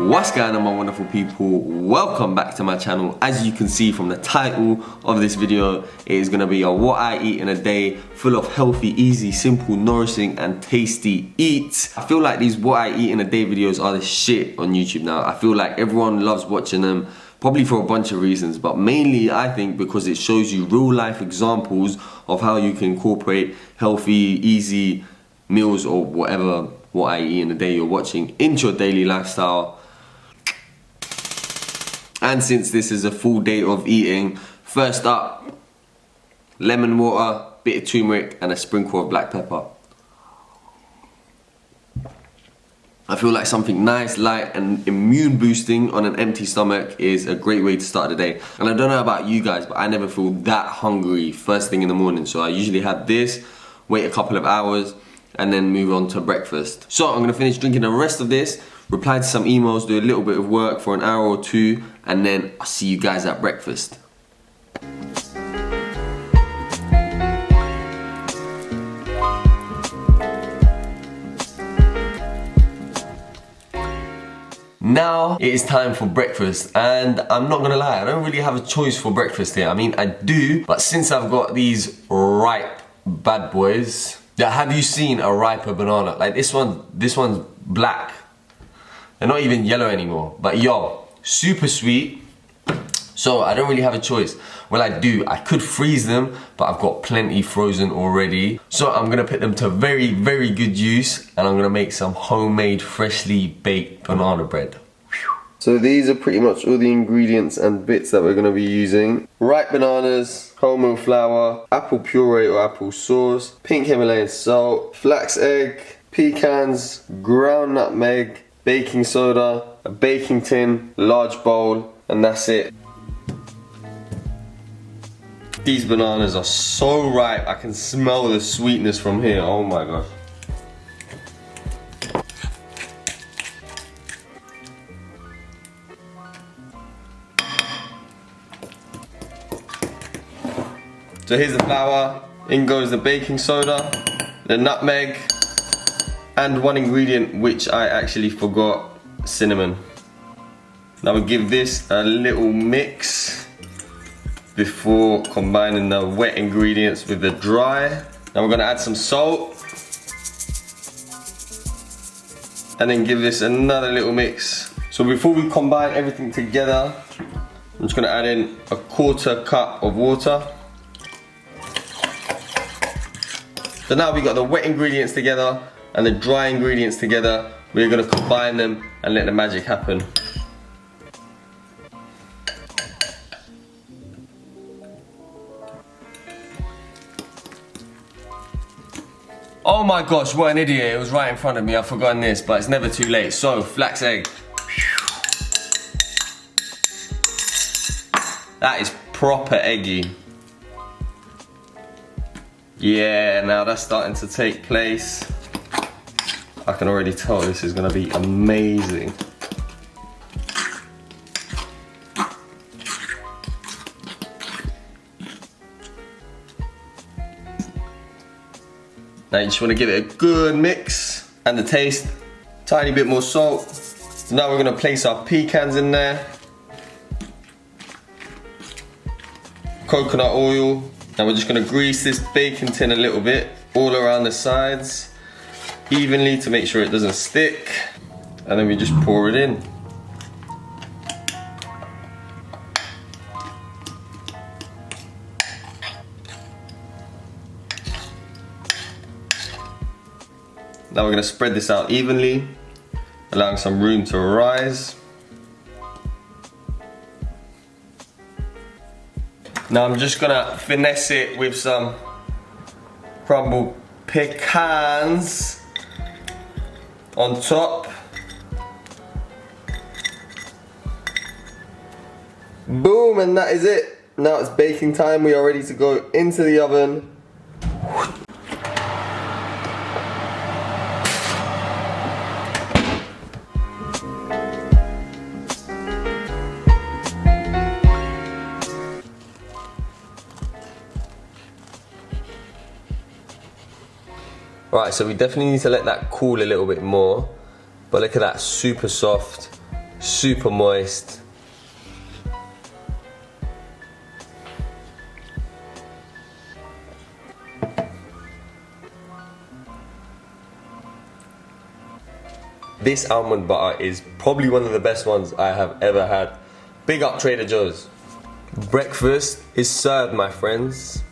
What's going on, my wonderful people? Welcome back to my channel. As you can see from the title of this video, it is going to be a what I eat in a day, full of healthy, easy, simple, nourishing and tasty eats. I feel like these what I eat in a day videos are the shit on YouTube now. I feel like everyone loves watching them, probably for a bunch of reasons, but mainly I think because it shows you real life examples of how you can incorporate healthy, easy meals or whatever what I eat in a day you're watching into your daily lifestyle. And since this is a full day of eating, first up, lemon water, bit of turmeric and a sprinkle of black pepper. I feel like something nice, light and immune boosting on an empty stomach is a great way to start the day. And I don't know about you guys, but I never feel that hungry first thing in the morning. So I usually have this, wait a couple of hours and then move on to breakfast. So I'm gonna finish drinking the rest of this, reply to some emails, do a little bit of work for an hour or two, and then I'll see you guys at breakfast. Now it is time for breakfast, and I'm not gonna lie, I don't really have a choice for breakfast here. I mean, I do, but since I've got these ripe bad boys, yeah, have you seen a riper banana? Like this one's black. They're not even yellow anymore, but yo, super sweet. So I don't really have a choice. Well, I do, I could freeze them, but I've got plenty frozen already. So I'm gonna put them to very, very good use, and I'm gonna make some homemade, freshly baked banana bread. So these are pretty much all the ingredients and bits that we're gonna be using. Ripe bananas, wholemeal flour, apple puree or apple sauce, pink Himalayan salt, flax egg, pecans, ground nutmeg, baking soda, a baking tin, large bowl, and that's it. These bananas are so ripe, I can smell the sweetness from here, oh my gosh. So here's the flour, in goes the baking soda, the nutmeg, and one ingredient which I actually forgot, cinnamon. Now we give this a little mix before combining the wet ingredients with the dry. Now we're gonna add some salt and then give this another little mix. So before we combine everything together, I'm just gonna add in a 1/4 cup of water. So now we got the wet ingredients together and the dry ingredients together. We're gonna combine them and let the magic happen. Oh my gosh, what an idiot, it was right in front of me, I've forgotten this, but it's never too late. So, flax egg. That is proper eggy. Yeah, now that's starting to take place. I can already tell this is gonna be amazing. Now you just want to give it a good mix and the taste, tiny bit more salt. So now we're going to place our pecans in there. Coconut oil. Now we're just going to grease this baking tin a little bit, all around the sides, evenly to make sure it doesn't stick. And then we just pour it in. Now we're going to spread this out evenly, allowing some room to rise. Now I'm just going to finesse it with some crumbled pecans on top. Boom, and that is it. Now it's baking time. We are ready to go into the oven. Right, so we definitely need to let that cool a little bit more. But look at that, super soft, super moist. This almond butter is probably one of the best ones I have ever had. Big up Trader Joe's. Breakfast is served, my friends.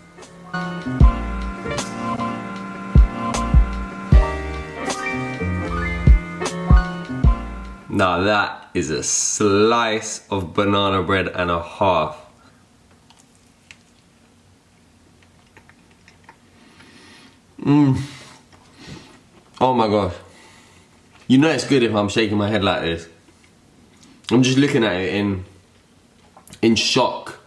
Now that is a slice of banana bread and a half. Oh my gosh. You know it's good if I'm shaking my head like this. I'm just looking at it in shock.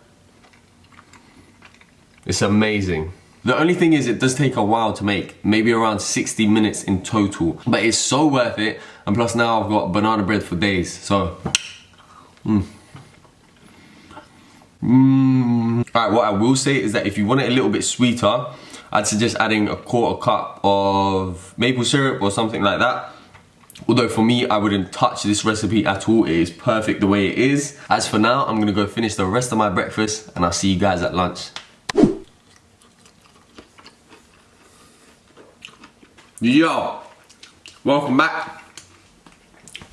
It's amazing. The only thing is it does take a while to make, maybe around 60 minutes in total, but it's so worth it. And plus now I've got banana bread for days, so. Alright, what I will say is that if you want it a little bit sweeter, I'd suggest adding a 1/4 cup of maple syrup or something like that. Although for me, I wouldn't touch this recipe at all. It is perfect the way it is. As for now, I'm gonna go finish the rest of my breakfast and I'll see you guys at lunch. Yo, welcome back.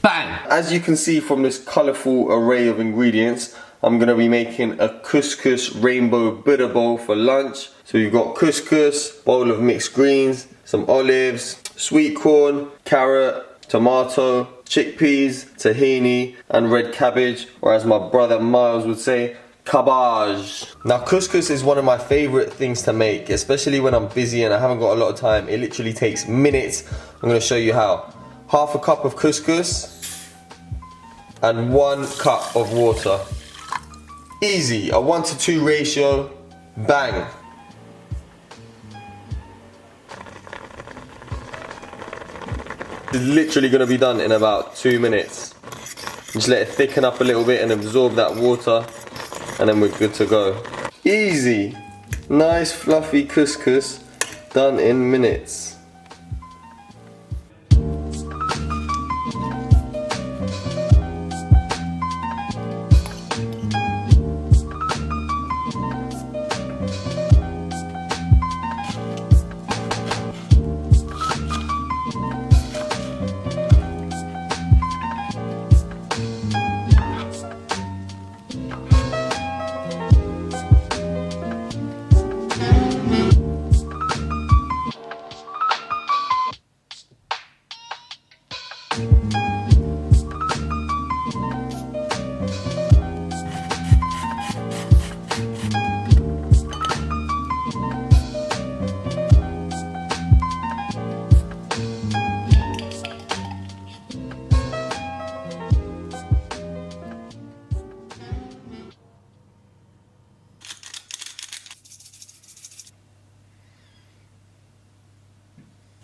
Bang! As you can see from this colourful array of ingredients, I'm gonna be making a couscous rainbow Buddha bowl for lunch. So you've got couscous, bowl of mixed greens, some olives, sweet corn, carrot, tomato, chickpeas, tahini, and red cabbage, or as my brother Miles would say, cabbage. Now couscous is one of my favourite things to make, especially when I'm busy and I haven't got a lot of time. It literally takes minutes. I'm going to show you how. 1/2 cup of couscous and 1 cup of water. Easy, a 1:2 ratio, bang. It's literally going to be done in about 2 minutes. Just let it thicken up a little bit and absorb that water, and then we're good to go. Easy, nice fluffy couscous done in minutes.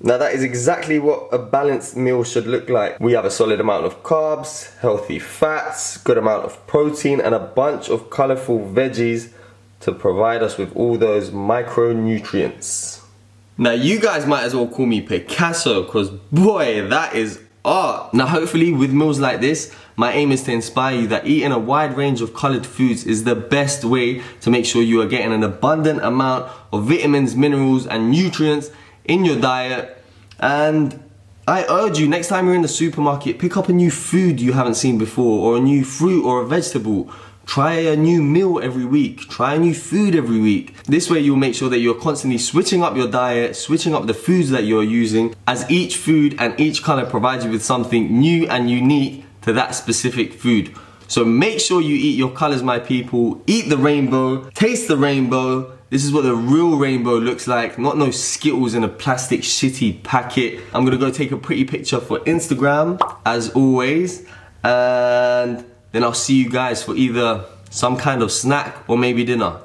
Now that is exactly what a balanced meal should look like. We have a solid amount of carbs, healthy fats, good amount of protein, and a bunch of colourful veggies to provide us with all those micronutrients. Now you guys might as well call me Picasso, because boy, that is art. Now hopefully with meals like this, my aim is to inspire you that eating a wide range of coloured foods is the best way to make sure you are getting an abundant amount of vitamins, minerals and nutrients in your diet. And I urge you, next time you're in the supermarket, pick up a new food you haven't seen before, or a new fruit or a vegetable. Try a new meal every week. Try a new food every week. This way you'll make sure that you're constantly switching up your diet, switching up the foods that you're using, as each food and each colour provides you with something new and unique to that specific food. So make sure you eat your colours, my people. Eat the rainbow, taste the rainbow. This is what the real rainbow looks like, not no Skittles in a plastic shitty packet. I'm gonna go take a pretty picture for Instagram, as always, and then I'll see you guys for either some kind of snack or maybe dinner.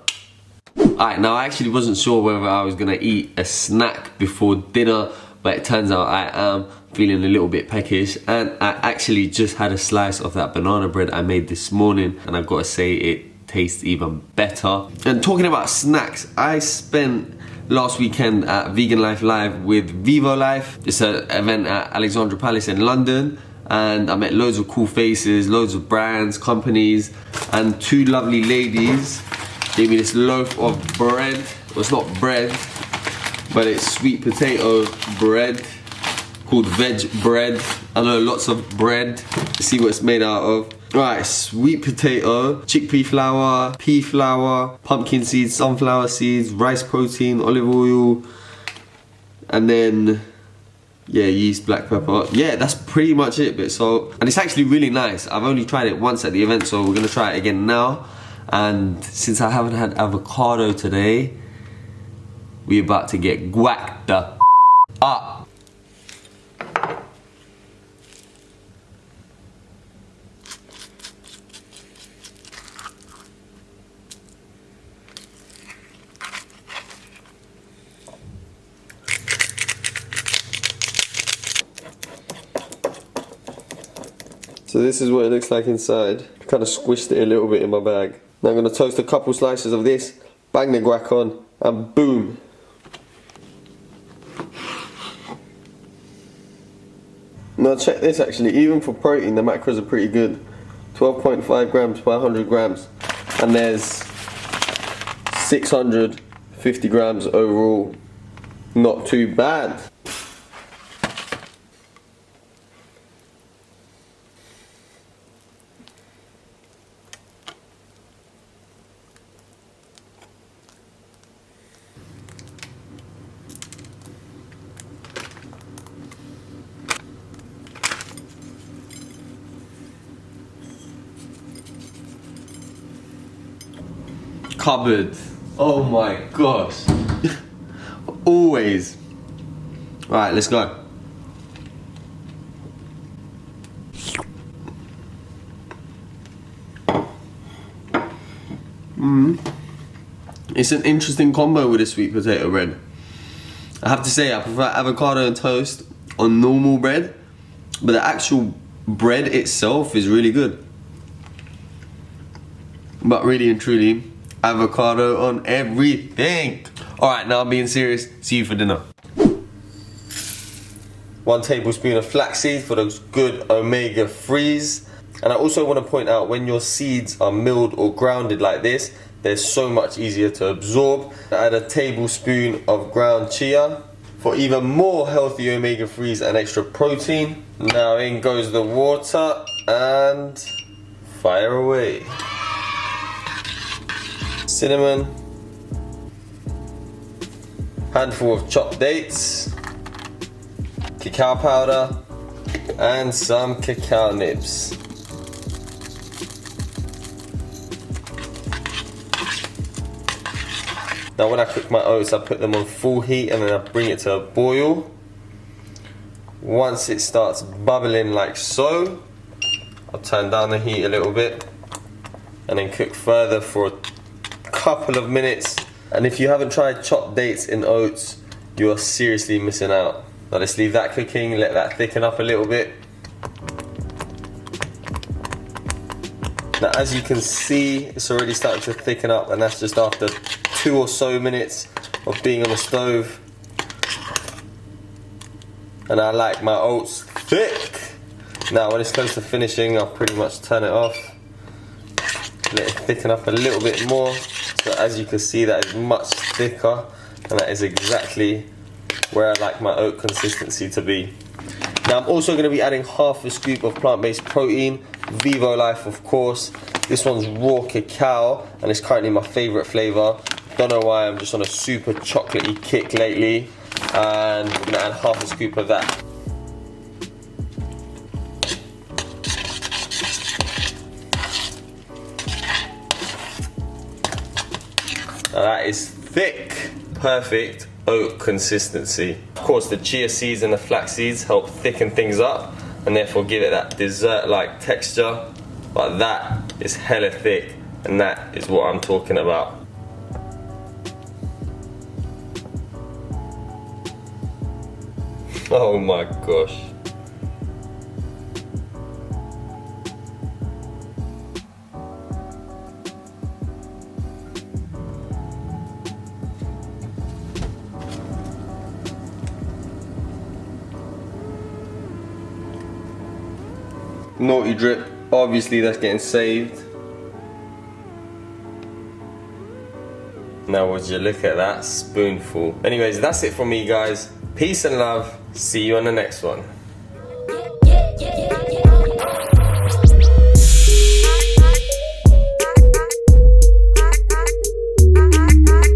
Alright, now I actually wasn't sure whether I was gonna eat a snack before dinner, but it turns out I am feeling a little bit peckish, and I actually just had a slice of that banana bread I made this morning, and I've gotta say it tastes even better. And talking about snacks, I spent last weekend at Vegan Life Live with vivolife. It's an event at Alexandra Palace in London, and I met loads of cool faces, loads of brands, companies, and two lovely ladies gave me this loaf of bread. Well, it's not bread, but it's sweet potato bread called veg bread. I know lots of bread. Let's see what it's made out of. Right, sweet potato, chickpea flour, pea flour, pumpkin seeds, sunflower seeds, rice protein, olive oil, and then, yeah, yeast, black pepper. Yeah, that's pretty much it, bit salt. And it's actually really nice. I've only tried it once at the event, so we're gonna try it again now. And since I haven't had avocado today, we're about to get guacked up. So this is what it looks like inside. I kind of squished it a little bit in my bag. Now I'm going to toast a couple slices of this, bang the guac on, and boom. Now check this actually, even for protein the macros are pretty good. 12.5 grams per 100 grams. And there's 650 grams overall. Not too bad. Cupboard. Oh my gosh. Always. Right, let's go. It's an interesting combo with a sweet potato bread. I have to say I prefer avocado and toast on normal bread, but the actual bread itself is really good. But really and truly, avocado on everything. Alright, now I'm being serious. See you for dinner. 1 tablespoon of flaxseed for those good omega-3s. And I also want to point out, when your seeds are milled or grounded like this, they're so much easier to absorb. Add a tablespoon of ground chia for even more healthy omega-3s and extra protein. Now in goes the water and fire away. Cinnamon, handful of chopped dates, cacao powder, and some cacao nibs. Now when I cook my oats, I put them on full heat and then I bring it to a boil. Once it starts bubbling like so, I'll turn down the heat a little bit and then cook further for a couple of minutes. And if you haven't tried chopped dates in oats, you are seriously missing out. Now let's leave that cooking, let that thicken up a little bit. Now as you can see, it's already starting to thicken up, and that's just after 2 or so minutes of being on the stove. And I like my oats thick. Now when it's close to finishing, I'll pretty much turn it off. Let it thicken up a little bit more. So as you can see, that is much thicker, and that is exactly where I like my oat consistency to be. Now I'm also going to be adding half a scoop of plant-based protein, vivolife of course. This one's raw cacao, and it's currently my favourite flavour. Don't know why, I'm just on a super chocolatey kick lately. And we're going to add half a scoop of that. Now that is thick, perfect oat consistency. Of course, the chia seeds and the flax seeds help thicken things up and therefore give it that dessert-like texture. But that is hella thick, and that is what I'm talking about. Oh my gosh. Naughty drip, obviously that's getting saved. Now would you look at that spoonful. Anyways, that's it from me guys. Peace and love. See you on the next one.